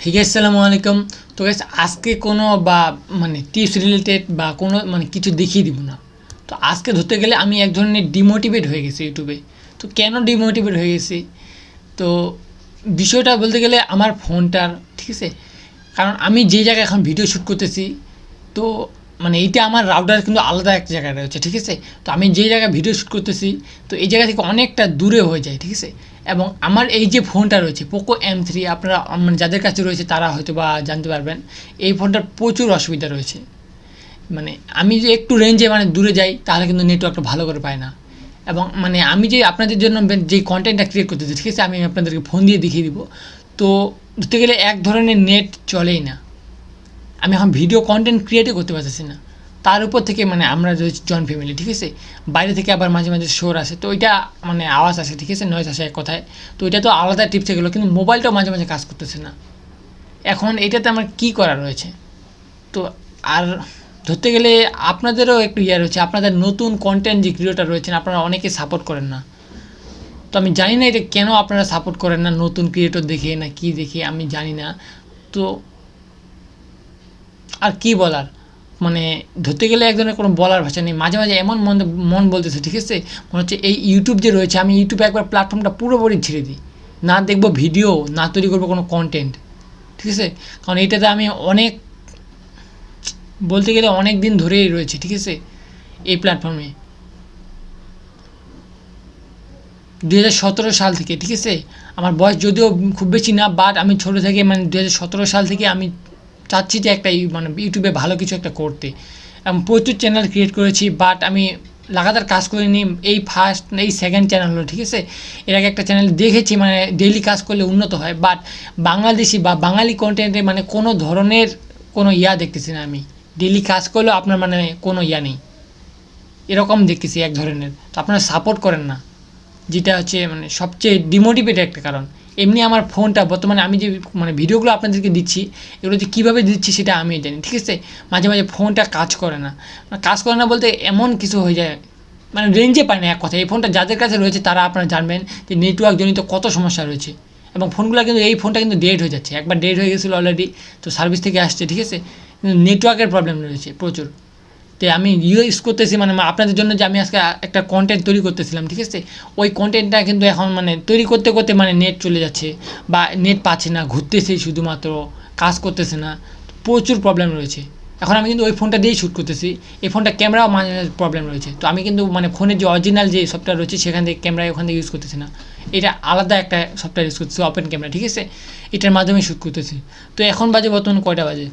Hey guys, আসসালামু আলাইকুম। তো গাইস, আজকে কোনো বা মানে টিপস রিলেটেড বা কোনো মানে কিছু দেখিয়ে দিব না। তো আজকে ধরতে গেলে আমি এক ধরনের ডিমোটিভেট হয়ে গেছি ইউটিউবে। তো কেন ডিমোটিভেট হয়ে গেছি? তো বিষয়টা বলতে গেলে আমার ফোনটার, ঠিক আছে, কারণ আমি যে জায়গায় এখন ভিডিও শ্যুট করতেছি, তো মানে এইটা আমার রাউটার কিন্তু আলাদা এক জায়গায় রয়েছে, ঠিক আছে। তো আমি যে জায়গায় ভিডিও শ্যুট করতেছি, তো এই জায়গা থেকে অনেকটা দূরে হয়ে যায়, ঠিক আছে। এবং আমার এই যে ফোনটা রয়েছে পোকো M3, আপনারা মানে যাদের কাছে রয়েছে তারা হয়তো বা জানতে পারবেন, এই ফোনটার প্রচুর অসুবিধা রয়েছে। মানে আমি যে একটু রেঞ্জে মানে দূরে যাই তাহলে কিন্তু নেটওয়ার্কটা ভালো করে পায় না। এবং মানে আমি যে আপনাদের জন্য যে কন্টেন্টটা ক্রিয়েট করতেছি, ঠিক আছে, আমি আপনাদেরকে ফোন দিয়ে দেখিয়ে দিব। তো ধরতে গেলে এক ধরনের নেট চলেই না, আমি এখন ভিডিও কন্টেন্ট ক্রিয়েটই করতে পারতেছি না। তার উপর থেকে মানে আমরা রয়েছি জয়েন্ট ফ্যামিলি, ঠিক আছে। বাইরে থেকে আবার মাঝে মাঝে শোর আসে, তো ওইটা মানে আওয়াজ আসে, ঠিক আছে, নয়েজ আসে এক কথায়। তো ওইটা তো আলাদা টিপস এগুলো, কিন্তু মোবাইলটাও মাঝে মাঝে কাজ করতেছে না। এখন এটাতে আমার কী করা রয়েছে? তো আর ধরতে গেলে আপনাদেরও একটু ইয়ে রয়েছে, আপনাদের নতুন কন্টেন্ট যে ক্রিয়েটার রয়েছেন আপনারা অনেকে সাপোর্ট করেন না। তো আমি জানি না এটা কেন আপনারা সাপোর্ট করেন না, নতুন ক্রিয়েটর দেখে না কি দেখে আমি জানি না। তো আর কি বলার, মানে ধরতে গেলে এক ধরনের কোনো বলার ভাষা নেই। মাঝে মাঝে এমন মন বলতেছে, ঠিক আছে, মনে হচ্ছে এই ইউটিউব যে রয়েছে, আমি ইউটিউবে একবার প্ল্যাটফর্মটা পুরোপুরি ছেড়ে দিই, না দেখবো ভিডিও, না তৈরি করবো কোনো কন্টেন্ট, ঠিক আছে। কারণ এইটাতে আমি অনেক, বলতে গেলে অনেক দিন ধরেই রয়েছে, ঠিক আছে, এই প্ল্যাটফর্মে 2017 সাল থেকে, ঠিক আছে। আমার বয়স যদিও খুব বেশি না, বাট আমি ছোটো থেকে মানে 2017 সাল থেকে আমি চাচ্ছি যে একটা মানে ইউটিউবে ভালো কিছু একটা করতে, এবং প্রচুর চ্যানেল ক্রিয়েট করেছি, বাট আমি লাগাতার কাজ করিনি। এই ফার্স্ট এই সেকেন্ড চ্যানেল হলো, ঠিক আছে। এর আগে একটা চ্যানেল দেখেছি মানে ডেইলি কাজ করলে উন্নত হয়, বাট বাংলাদেশি বা বাঙালি কন্টেন্টে মানে কোনো ধরনের কোনো ইয়া দেখতেছি না আমি। ডেইলি কাজ করলেও আপনার মানে কোনো ইয়া নেই, এরকম দেখতেছি এক ধরনের। তো আপনারা সাপোর্ট করেন না, যেটা হচ্ছে মানে সবচেয়ে ডিমোটিভেটেড একটা কারণ। এমনি আমার ফোনটা বর্তমানে আমি যে মানে ভিডিওগুলো আপনাদেরকে দিচ্ছি, এগুলো যে কীভাবে দিচ্ছি সেটা আমি জানি, ঠিক আছে। মাঝে মাঝে ফোনটা কাজ করে না, কাজ করে না বলতে এমন কিছু হয়ে যায়, মানে রেঞ্জে পায় না এক কথা। এই ফোনটা যাদের কাছে রয়েছে তারা আপনারা জানবেন যে নেটওয়ার্ক জনিত কত সমস্যা রয়েছে। এবং ফোনগুলো কিন্তু, এই ফোনটা কিন্তু ডেড হয়ে যাচ্ছে, একবার ডেড হয়ে গেছিলো অলরেডি, তো সার্ভিস থেকে আসছে, ঠিক আছে। কিন্তু নেটওয়ার্কের প্রবলেম রয়েছে প্রচুর। তো আমি ইউজ করতেছি মানে আপনাদের জন্য যে আমি আজকে একটা কন্টেন্ট তৈরি করতেছিলাম, ঠিক আছে, ওই কন্টেন্টটা কিন্তু এখন মানে তৈরি করতে করতে মানে নেট চলে যাচ্ছে, বা নেট পাচ্ছে না, ঘুরতেছে শুধুমাত্র, কাজ করতেছে না, প্রচুর প্রবলেম রয়েছে। এখন আমি কিন্তু ওই ফোনটা দিয়েই শ্যুট করতেছি, এই ফোনটা ক্যামেরাও মাঝে মাঝে প্রবলেম রয়েছে। তো আমি কিন্তু মানে ফোনের যে অরিজিনাল যে সফটওয়্যার রয়েছে সেখান থেকে ক্যামেরায় ওখান থেকে ইউজ করতেছি না, এটা আলাদা একটা সফটওয়্যার ইউজ করতেছি, ওপেন ক্যামেরা, ঠিক আছে, এটার মাধ্যমে শ্যুট করতেছি। তো এখন বাজে বর্তমানে কয়টা বাজে,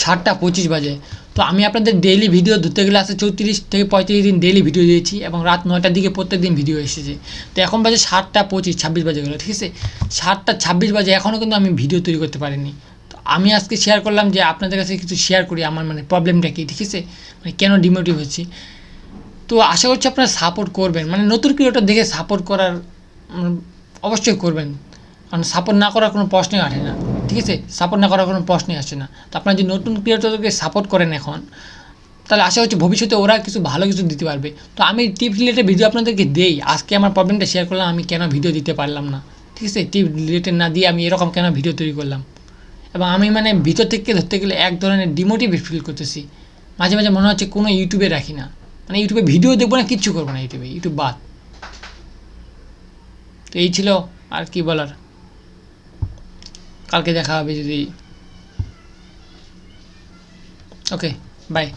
7টা 25 বাজে। তো আমি আপনাদের ডেইলি ভিডিও ধরতে গেলে আছে 34 থেকে 35 দিন ডেইলি ভিডিও দিয়েছি, এবং রাত 9টার দিকে প্রত্যেক দিন ভিডিও এসেছে। তো এখন বাজে 7টা 25, 26 বাজে গেলো, ঠিক আছে। 7টা 26 বাজে, এখনও কিন্তু আমি ভিডিও তৈরি করতে পারিনি। তো আমি আজকে শেয়ার করলাম যে আপনাদের কাছে কিছু শেয়ার করি আমার মানে প্রবলেমটা কী, ঠিক আছে, মানে কেন ডিমোটিভ হচ্ছি। তো আশা করছি আপনারা সাপোর্ট করবেন, মানে নতুন ক্রিয়েটর দেখে সাপোর্ট করার অবশ্যই করবেন, কারণ সাপোর্ট না করার কোনো প্রশ্নই আসে না, ঠিক আছে, সাপোর্ট না করার কোনো প্রশ্নই আসে না। তো আপনারা যদি নতুন ক্রিয়েটরকে সাপোর্ট করেন এখন, তাহলে আশা করছি ভবিষ্যতে ওরা কিছু ভালো কিছু দিতে পারবে। তো আমি টিপ রিলেটেড ভিডিও আপনাদেরকে দেই, আজকে আমার প্রবলেমটা শেয়ার করলাম, আমি কেন ভিডিও দিতে পারলাম না, ঠিক আছে, টিপ রিলেটেড না দিয়ে আমি এরকম কেন ভিডিও তৈরি করলাম। এবং আমি মানে ভিতর থেকে ধরতে গেলে এক ধরনের ডিমোটিভেট ফিল করতেছি, মাঝে মাঝে মনে হচ্ছে কোনো ইউটিউবে রাখি না, মানে ইউটিউবে ভিডিও দেখবো না, কিচ্ছু করবো না, ইউটিউব বাদ। তো এই ছিল, আর কি বলার, কালকে দেখা হবে যদি। ওকে, বাই।